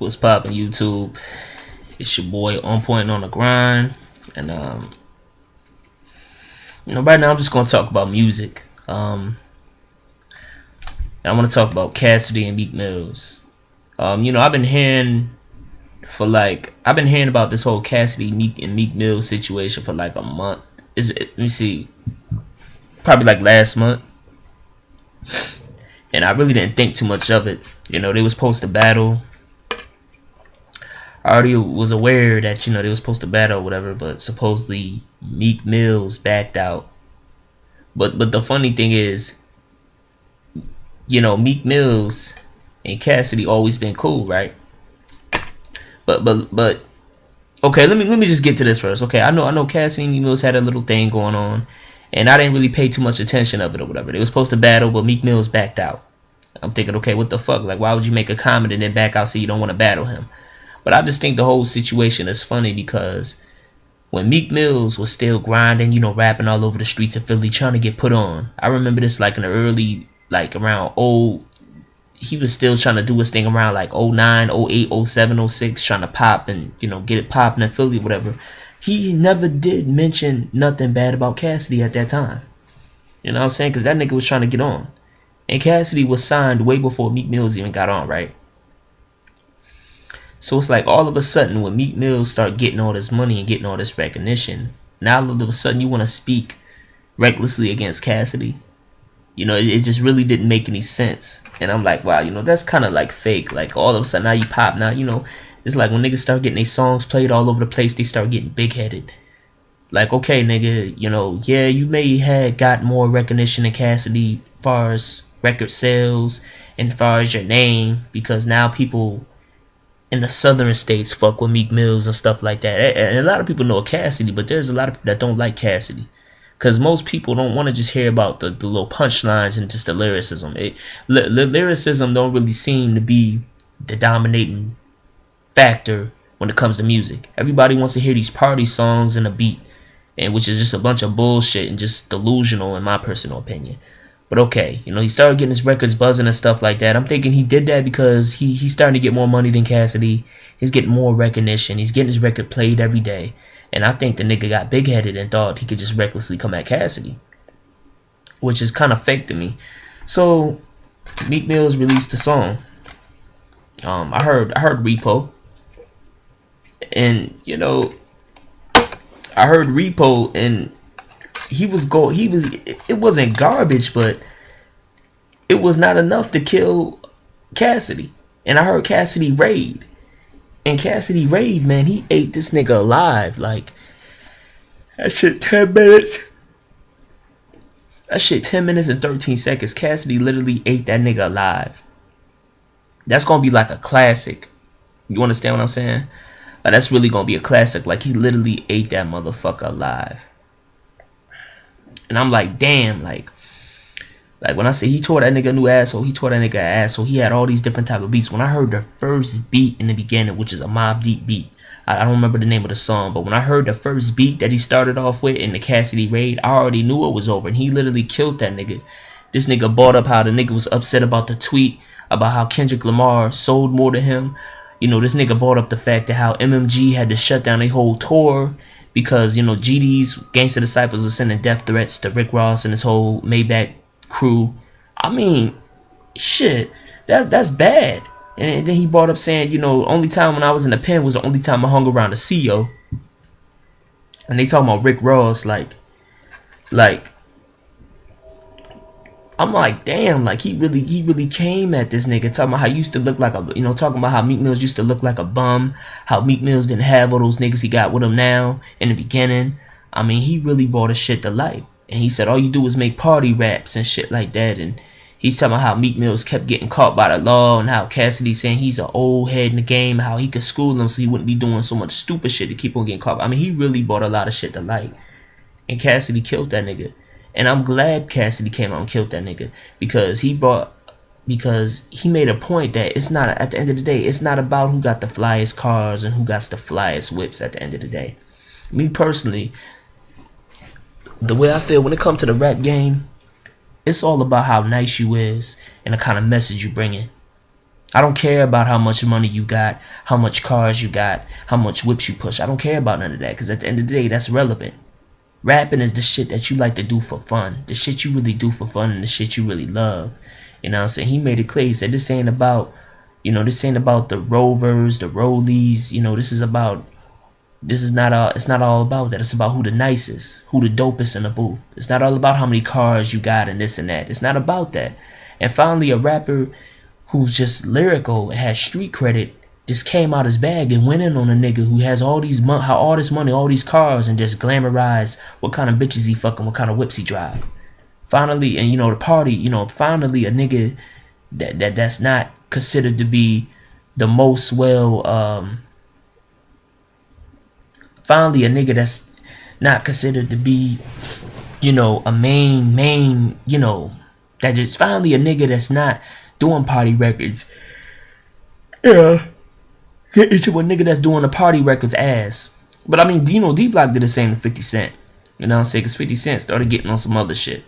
What's poppin' YouTube? It's your boy On Point on the Grind, and right now I'm just gonna talk about music. I want to talk about Cassidy and Meek Mills. I've been hearing about this whole Cassidy Meek Mill situation for like a month. Let me see, probably like last month, and I really didn't think too much of it. They was supposed to battle. I already was aware that they were supposed to battle or whatever, but supposedly Meek Mills backed out. But the funny thing is, Meek Mills and Cassidy always been cool, right? But okay, let me just get to this first. Okay, I know Cassidy and Meek Mills had a little thing going on, and I didn't really pay too much attention of it or whatever. They were supposed to battle, but Meek Mills backed out. I'm thinking, okay, what the fuck? Like, why would you make a comment and then back out so you don't want to battle him? But I just think the whole situation is funny because when Meek Mills was still grinding, rapping all over the streets of Philly, trying to get put on. I remember this like in the early, like around he was still trying to do his thing around like 09, 08, 07, 06, trying to pop and, get it popping in Philly, whatever. He never did mention nothing bad about Cassidy at that time. You know what I'm saying? Because that nigga was trying to get on. And Cassidy was signed way before Meek Mills even got on, right? So it's like all of a sudden when Meek Mill start getting all this money and getting all this recognition, now all of a sudden you want to speak recklessly against Cassidy. It just really didn't make any sense. And I'm like, wow, that's kind of like fake. Like all of a sudden now you pop. Now, it's like when niggas start getting their songs played all over the place, they start getting big headed. Like, okay, nigga, yeah, you may have got more recognition than Cassidy as far as record sales and as far as your name, because now people in the southern states fuck with Meek Mills and stuff like that. And a lot of people know Cassidy, but there's a lot of people that don't like Cassidy. Because most people don't want to just hear about the little punchlines and just the lyricism. Lyricism don't really seem to be the dominating factor when it comes to music. Everybody wants to hear these party songs and a beat, and which is just a bunch of bullshit and just delusional in my personal opinion. But okay, he started getting his records buzzing and stuff like that. I'm thinking he did that because he's starting to get more money than Cassidy. He's getting more recognition. He's getting his record played every day. And I think the nigga got big-headed and thought he could just recklessly come at Cassidy, which is kind of fake to me. So Meek Mills released a song. I heard Repo, and I heard Repo, and it wasn't garbage, but it was not enough to kill Cassidy. And I heard Cassidy raid. And Cassidy raid, man, he ate this nigga alive. Like, that shit 10 minutes. That shit 10 minutes and 13 seconds. Cassidy literally ate that nigga alive. That's gonna be like a classic. You understand what I'm saying? Like, that's really gonna be a classic. Like, he literally ate that motherfucker alive. And I'm like, damn, like when I say he tore that nigga a new asshole, he tore that nigga an asshole. He had all these different type of beats. When I heard the first beat in the beginning, which is a Mobb Deep beat, I don't remember the name of the song, but when I heard the first beat that he started off with in the Cassidy raid, I already knew it was over, and he literally killed that nigga. This nigga brought up how the nigga was upset about the tweet about how Kendrick Lamar sold more to him. This nigga brought up the fact that how MMG had to shut down a whole tour because, GD's Gangsta Disciples were sending death threats to Rick Ross and his whole Maybach crew. I mean, shit, that's bad. And then he brought up saying, only time when I was in the pen was the only time I hung around the CEO. And they talking about Rick Ross, like I'm like, damn, like he really came at this nigga, talking about how he used to look like a, talking about how Meek Mills used to look like a bum, how Meek Mills didn't have all those niggas he got with him now in the beginning. I mean, he really brought his shit to life. And he said all you do is make party raps and shit like that. And he's talking about how Meek Mills kept getting caught by the law, and how Cassidy saying he's an old head in the game, how he could school him so he wouldn't be doing so much stupid shit to keep on getting caught. I mean, he really brought a lot of shit to light. And Cassidy killed that nigga. And I'm glad Cassidy came out and killed that nigga because he made a point that it's not, at the end of the day, it's not about who got the flyest cars and who got the flyest whips at the end of the day. Me personally, the way I feel when it comes to the rap game, it's all about how nice you is and the kind of message you bring in. I don't care about how much money you got, how much cars you got, how much whips you push. I don't care about none of that, because at the end of the day, that's relevant. Rapping is the shit that you like to do for fun. The shit you really do for fun and the shit you really love. You know what I'm saying? He made it clear. He said this ain't about, this ain't about the Rovers, the Rollies. This is not all, it's not all about that. It's about who the nicest, who the dopest in the booth. It's not all about how many cars you got and this and that. It's not about that. And finally, a rapper who's just lyrical and has street credit just came out his bag and went in on a nigga who has all this money, all these cars, and just glamorized what kind of bitches he fucking, what kind of whips he drive. Finally, and the party, finally a nigga that's not considered to be the most finally a nigga that's not considered to be, a main, that just finally a nigga that's not doing party records. Yeah. Get into a nigga that's doing the party records ass. But I mean, D Block did the same to 50 Cent. You know what I'm saying? Because 50 Cent started getting on some other shit.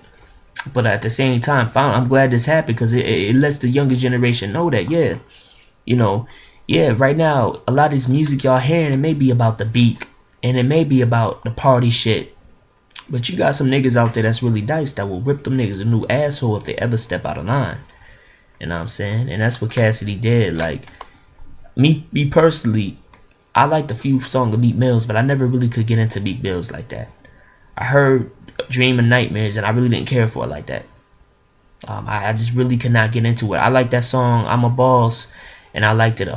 But at the same time, I'm glad this happened because it lets the younger generation know that, right now, a lot of this music y'all hearing, it may be about the beat and it may be about the party shit. But you got some niggas out there that's really diced that will rip them niggas a new asshole if they ever step out of line. You know what I'm saying? And that's what Cassidy did. Like, me personally, I liked a few songs of Meek Mill's, but I never really could get into Meek Mill's like that. I heard Dream and Nightmares, and I really didn't care for it like that. I just really could not get into it. I like that song, I'm a Boss, and I liked it,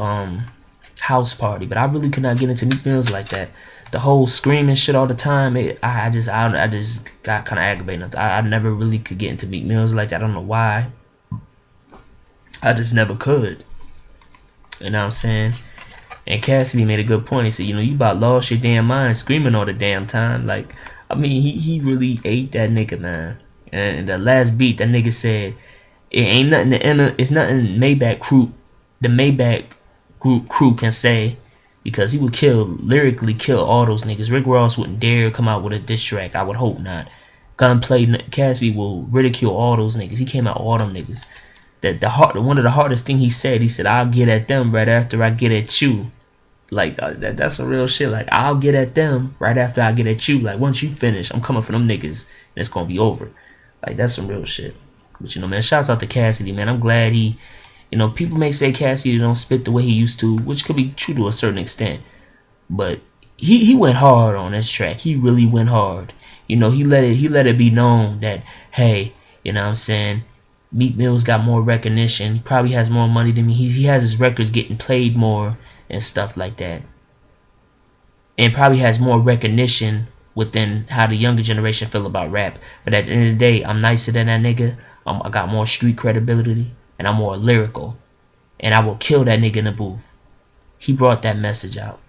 House Party, but I really could not get into Meek Mill's like that. The whole screaming shit all the time, I just got kind of aggravated. I never really could get into Meek Mill's like that. I don't know why. I just never could. You know what I'm saying? And Cassidy made a good point. He said, you about lost your damn mind screaming all the damn time. Like, I mean, he really ate that nigga, man. And the last beat, that nigga said, it ain't nothing it's nothing the Maybach group crew can say, because he would lyrically kill all those niggas. Rick Ross wouldn't dare come out with a diss track. I would hope not. Gunplay, Cassidy will ridicule all those niggas. He came out all them niggas. One of the hardest thing he said, I'll get at them right after I get at you. Like, that's some real shit. Like, I'll get at them right after I get at you. Like, once you finish, I'm coming for them niggas and it's gonna be over. Like, that's some real shit. But man, shouts out to Cassidy, man. I'm glad people may say Cassidy don't spit the way he used to, which could be true to a certain extent. But he went hard on this track. He really went hard. He let it be known that, hey, you know what I'm saying, Meek Mill's got more recognition. He probably has more money than me. He has his records getting played more and stuff like that. And probably has more recognition within how the younger generation feel about rap. But at the end of the day, I'm nicer than that nigga. I got more street credibility. And I'm more lyrical. And I will kill that nigga in the booth. He brought that message out.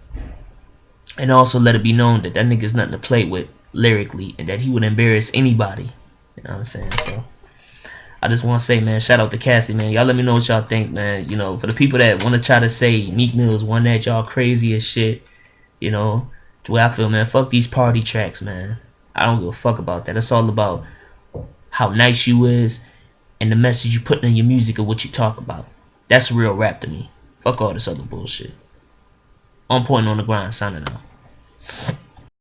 And also let it be known that nigga's nothing to play with lyrically. And that he would embarrass anybody. You know what I'm saying? So I just want to say, man, shout out to Cassie, man. Y'all let me know what y'all think, man. For the people that want to try to say Meek Mill is one that y'all crazy as shit, the way I feel, man, fuck these party tracks, man. I don't give a fuck about that. It's all about how nice you is and the message you putting in your music and what you talk about. That's real rap to me. Fuck all this other bullshit. On point, on the grind, signing out.